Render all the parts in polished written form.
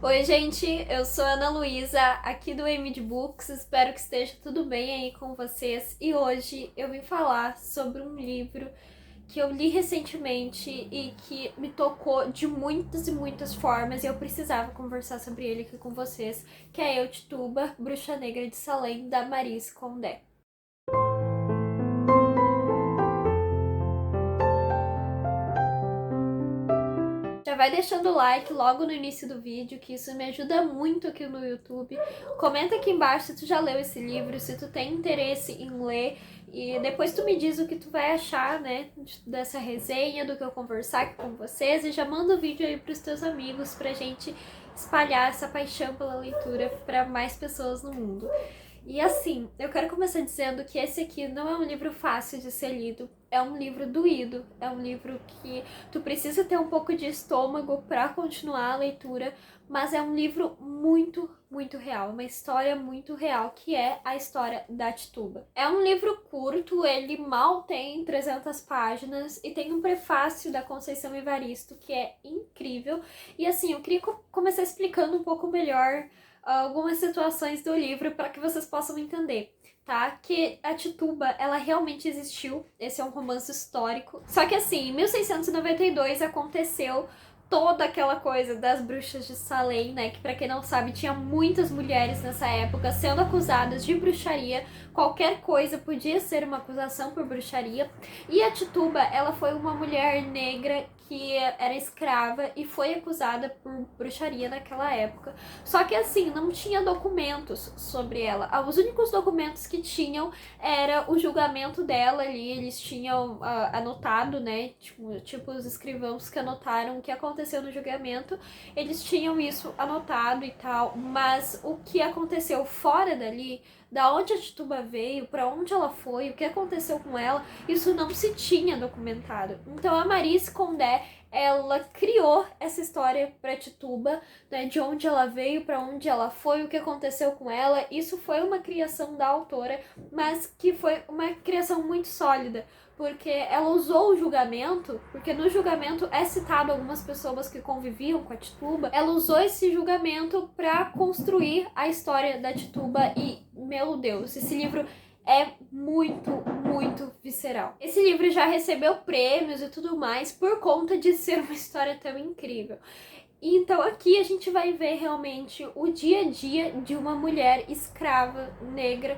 Oi, gente, eu sou a Ana Luísa, aqui do MD Books, espero que esteja tudo bem aí com vocês. E hoje eu vim falar sobre um livro que eu li recentemente e que me tocou de muitas e muitas formas e eu precisava conversar sobre ele aqui com vocês, que é Eu, Tituba, Bruxa Negra de Salem, da Maryse Condé. Já vai deixando o like logo no início do vídeo, que isso me ajuda muito aqui no YouTube. Comenta aqui embaixo se tu já leu esse livro, se tu tem interesse em ler. E depois tu me diz o que tu vai achar, né, dessa resenha, do que eu conversar aqui com vocês. E já manda o vídeo aí pros teus amigos pra gente espalhar essa paixão pela leitura para mais pessoas no mundo. E assim, eu quero começar dizendo que esse aqui não é um livro fácil de ser lido, é um livro doído, é um livro que tu precisa ter um pouco de estômago para continuar a leitura, mas é um livro muito, muito real, uma história muito real, que é a história da Tituba. É um livro curto, ele mal tem 300 páginas e tem um prefácio da Conceição Evaristo que é incrível. E assim, eu queria começar explicando um pouco melhor algumas situações do livro para que vocês possam entender, tá? Que a Tituba, ela realmente existiu, esse é um romance histórico. Só que assim, em 1692 aconteceu toda aquela coisa das bruxas de Salem, né? Que pra quem não sabe, tinha muitas mulheres nessa época sendo acusadas de bruxaria. Qualquer coisa podia ser uma acusação por bruxaria. E a Tituba, ela foi uma mulher negra que era escrava e foi acusada por bruxaria naquela época. Só que assim, não tinha documentos sobre ela. Os únicos documentos que tinham era o julgamento dela ali, eles tinham anotado, né? Tipo os escrivãos que anotaram o que aconteceu no julgamento, eles tinham isso anotado e tal, mas o que aconteceu fora dali, da onde a Tituba veio, para onde ela foi, o que aconteceu com ela, isso não se tinha documentado. Então a Maryse Condé, ela criou essa história para Tituba, né, de onde ela veio, para onde ela foi, o que aconteceu com ela. Isso foi uma criação da autora, mas que foi uma criação muito sólida, porque ela usou o julgamento, porque no julgamento é citado algumas pessoas que conviviam com a Tituba, ela usou esse julgamento para construir a história da Tituba e, meu Deus, esse livro é muito, muito visceral. Esse livro já recebeu prêmios e tudo mais por conta de ser uma história tão incrível. Então aqui a gente vai ver realmente o dia a dia de uma mulher escrava negra,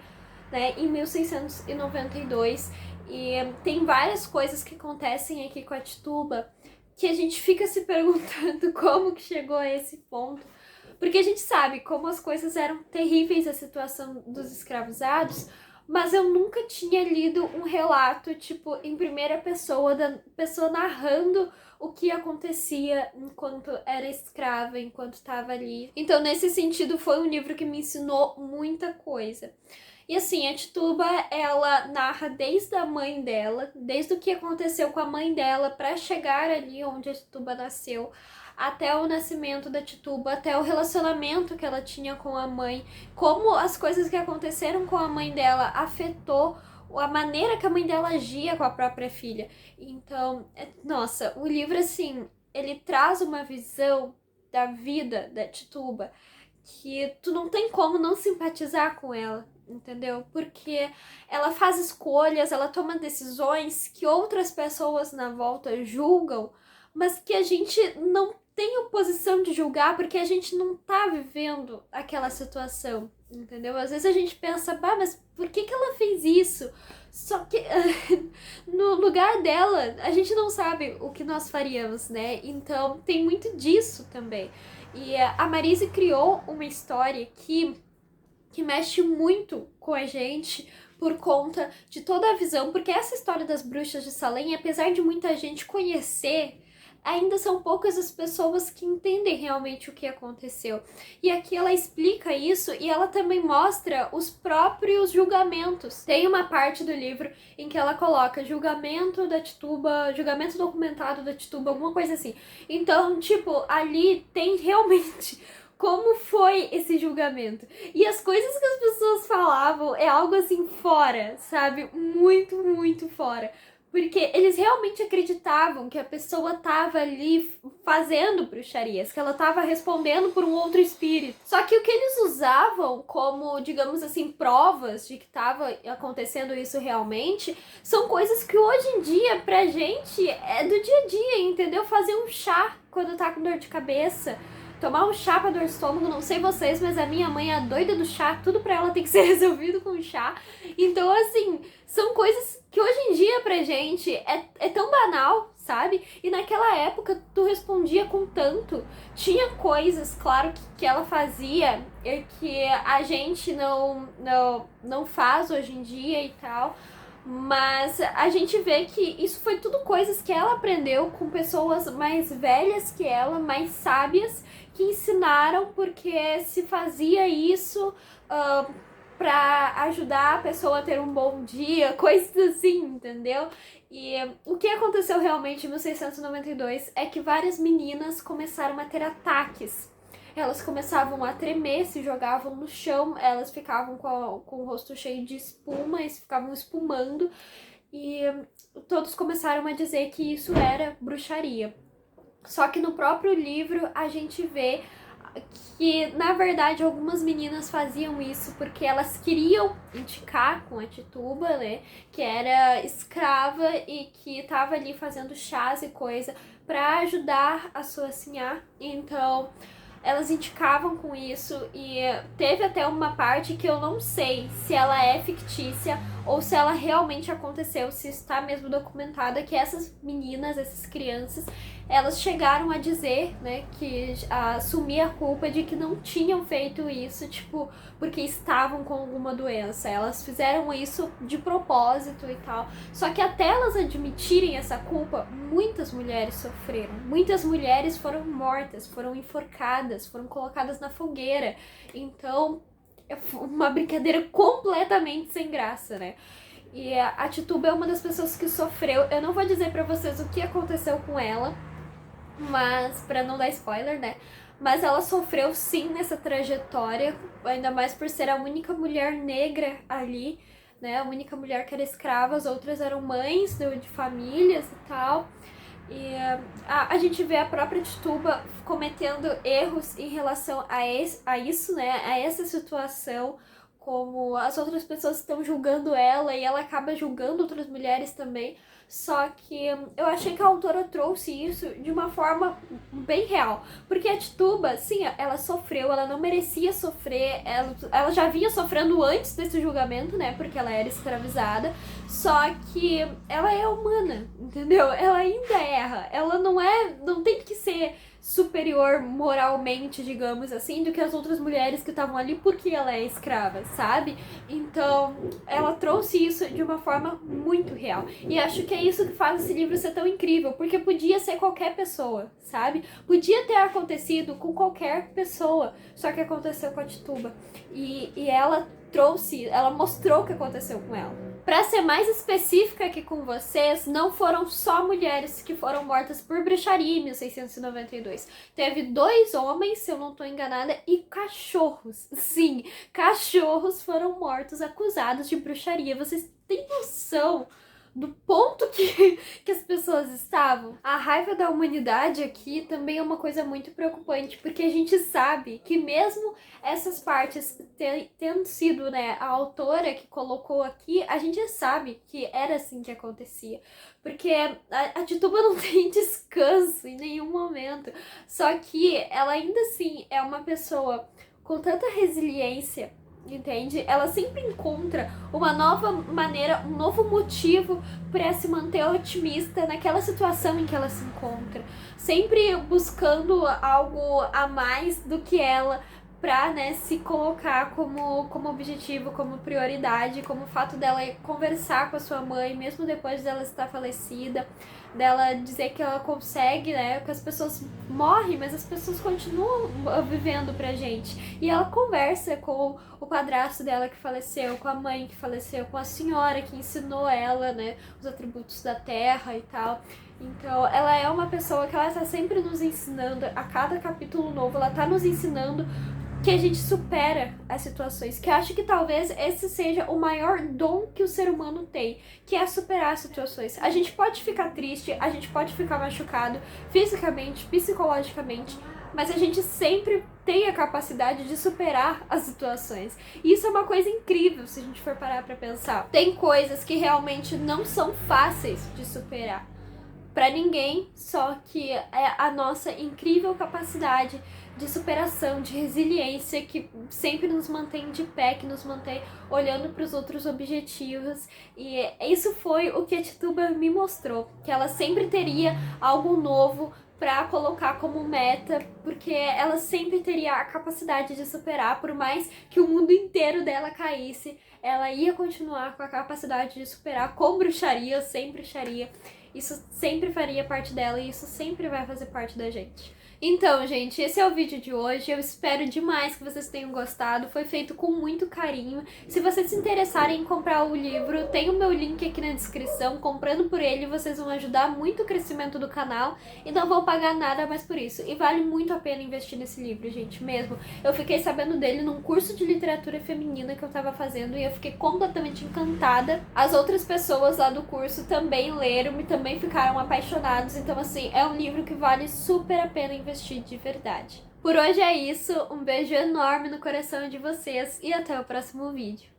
né, em 1692. E tem várias coisas que acontecem aqui com a Tituba que a gente fica se perguntando como que chegou a esse ponto. Porque a gente sabe como as coisas eram terríveis, a situação dos escravizados, mas eu nunca tinha lido um relato, tipo, em primeira pessoa, da pessoa narrando o que acontecia enquanto era escrava, enquanto estava ali. Então, nesse sentido, foi um livro que me ensinou muita coisa. E assim, a Tituba, ela narra desde a mãe dela, desde o que aconteceu com a mãe dela para chegar ali onde a Tituba nasceu, até o nascimento da Tituba, até o relacionamento que ela tinha com a mãe, como as coisas que aconteceram com a mãe dela afetou a maneira que a mãe dela agia com a própria filha. Então, nossa, o livro, assim, ele traz uma visão da vida da Tituba que tu não tem como não simpatizar com ela, entendeu? Porque ela faz escolhas, ela toma decisões que outras pessoas na volta julgam, mas que a gente não tem oposição de julgar porque a gente não tá vivendo aquela situação, entendeu? Às vezes a gente pensa, bah, mas por que que ela fez isso? Só que no lugar dela, a gente não sabe o que nós faríamos, né? Então tem muito disso também. E a Maryse criou uma história que mexe muito com a gente por conta de toda a visão, porque essa história das bruxas de Salem, apesar de muita gente conhecer, ainda são poucas as pessoas que entendem realmente o que aconteceu. E aqui ela explica isso e ela também mostra os próprios julgamentos. Tem uma parte do livro em que ela coloca julgamento da Tituba, julgamento documentado da Tituba, alguma coisa assim. Então, tipo, ali tem realmente como foi esse julgamento. E as coisas que as pessoas falavam é algo assim fora, sabe? Muito, muito fora. Porque eles realmente acreditavam que a pessoa tava ali fazendo bruxarias, que ela tava respondendo por um outro espírito. Só que o que eles usavam como, digamos assim, provas de que tava acontecendo isso realmente, são coisas que hoje em dia, pra gente, é do dia a dia, entendeu? Fazer um chá quando tá com dor de cabeça. Tomar um chá pra dor de estômago, não sei vocês, mas a minha mãe é doida do chá, tudo pra ela tem que ser resolvido com chá. Então, assim, são coisas que hoje em dia pra gente é tão banal, sabe? E naquela época tu respondia com tanto. Tinha coisas, claro, que ela fazia e que a gente não faz hoje em dia e tal. Mas a gente vê que isso foi tudo coisas que ela aprendeu com pessoas mais velhas que ela, mais sábias, que ensinaram porque se fazia isso pra ajudar a pessoa a ter um bom dia, coisas assim, entendeu? E o que aconteceu realmente em 1692 é que várias meninas começaram a ter ataques. Elas começavam a tremer, se jogavam no chão, elas ficavam com o rosto cheio de espuma e ficavam espumando. E todos começaram a dizer que isso era bruxaria. Só que no próprio livro a gente vê que, na verdade, algumas meninas faziam isso porque elas queriam indicar com a Tituba, né, que era escrava e que estava ali fazendo chás e coisa para ajudar a sua senhá. Então, elas indicavam com isso e teve até uma parte que eu não sei se ela é fictícia ou se ela realmente aconteceu, se está mesmo documentada, que essas meninas, essas crianças, elas chegaram a dizer, né, que assumir a culpa de que não tinham feito isso, tipo, porque estavam com alguma doença. Elas fizeram isso de propósito e tal. Só que até elas admitirem essa culpa, muitas mulheres sofreram. Muitas mulheres foram mortas, foram enforcadas, foram colocadas na fogueira. Então, é uma brincadeira completamente sem graça, né? E a Tituba é uma das pessoas que sofreu. Eu não vou dizer pra vocês o que aconteceu com ela, mas pra não dar spoiler, né? Mas ela sofreu sim nessa trajetória, ainda mais por ser a única mulher negra ali, né? A única mulher que era escrava, as outras eram mães de famílias e tal. E a gente vê a própria Tituba cometendo erros em relação a isso, né? A essa situação, como as outras pessoas estão julgando ela e ela acaba julgando outras mulheres também. Só que eu achei que a autora trouxe isso de uma forma bem real. Porque a Tituba, sim, ela sofreu, ela não merecia sofrer, ela já vinha sofrendo antes desse julgamento, né? Porque ela era escravizada. Só que ela é humana, entendeu? Ela ainda erra. Ela não tem que ser superior moralmente, digamos assim, do que as outras mulheres que estavam ali porque ela é escrava, sabe? Então, ela trouxe isso de uma forma muito real. E acho que é isso que faz esse livro ser tão incrível, porque podia ser qualquer pessoa, sabe? Podia ter acontecido com qualquer pessoa, só que aconteceu com a Tituba. E ela mostrou o que aconteceu com ela. Pra ser mais específica aqui com vocês, não foram só mulheres que foram mortas por bruxaria em 1692. Teve 2 homens, se eu não tô enganada, e cachorros. Sim, cachorros foram mortos acusados de bruxaria. Vocês têm noção do ponto que as pessoas estavam? A raiva da humanidade aqui também é uma coisa muito preocupante, porque a gente sabe que mesmo essas partes tendo sido, né, a autora que colocou aqui, a gente sabe que era assim que acontecia. Porque a Tituba não tem descanso em nenhum momento. Só que ela ainda assim é uma pessoa com tanta resiliência, entende? Ela sempre encontra uma nova maneira, um novo motivo para se manter otimista naquela situação em que ela se encontra, sempre buscando algo a mais do que ela, pra, né, se colocar como objetivo, como prioridade, como o fato dela conversar com a sua mãe, mesmo depois dela estar falecida, dela dizer que ela consegue, né, que as pessoas morrem, mas as pessoas continuam vivendo pra gente. E ela conversa com o padrasto dela que faleceu, com a mãe que faleceu, com a senhora que ensinou ela, né, os atributos da terra e tal. Então, ela é uma pessoa que ela tá sempre nos ensinando, a cada capítulo novo, ela tá nos ensinando que a gente supera as situações, que eu acho que talvez esse seja o maior dom que o ser humano tem, que é superar as situações. A gente pode ficar triste, a gente pode ficar machucado fisicamente, psicologicamente, mas a gente sempre tem a capacidade de superar as situações. E isso é uma coisa incrível se a gente for parar pra pensar. Tem coisas que realmente não são fáceis de superar pra ninguém, só que é a nossa incrível capacidade de superação, de resiliência que sempre nos mantém de pé, que nos mantém olhando para os outros objetivos. E isso foi o que a Tituba me mostrou, que ela sempre teria algo novo para colocar como meta, porque ela sempre teria a capacidade de superar, por mais que o mundo inteiro dela caísse, ela ia continuar com a capacidade de superar com bruxaria, sem bruxaria. Isso sempre faria parte dela e isso sempre vai fazer parte da gente. Então, gente, esse é o vídeo de hoje. Eu espero demais que vocês tenham gostado. Foi feito com muito carinho. Se vocês se interessarem em comprar o livro, tem o meu link aqui na descrição. Comprando por ele, vocês vão ajudar muito o crescimento do canal e não vão pagar nada mais por isso. E vale muito a pena investir nesse livro, gente, mesmo. Eu fiquei sabendo dele num curso de literatura feminina que eu tava fazendo e eu fiquei completamente encantada. As outras pessoas lá do curso também leram e também ficaram apaixonados. Então, assim, é um livro que vale super a pena investir de verdade. Por hoje é isso, um beijo enorme no coração de vocês e até o próximo vídeo.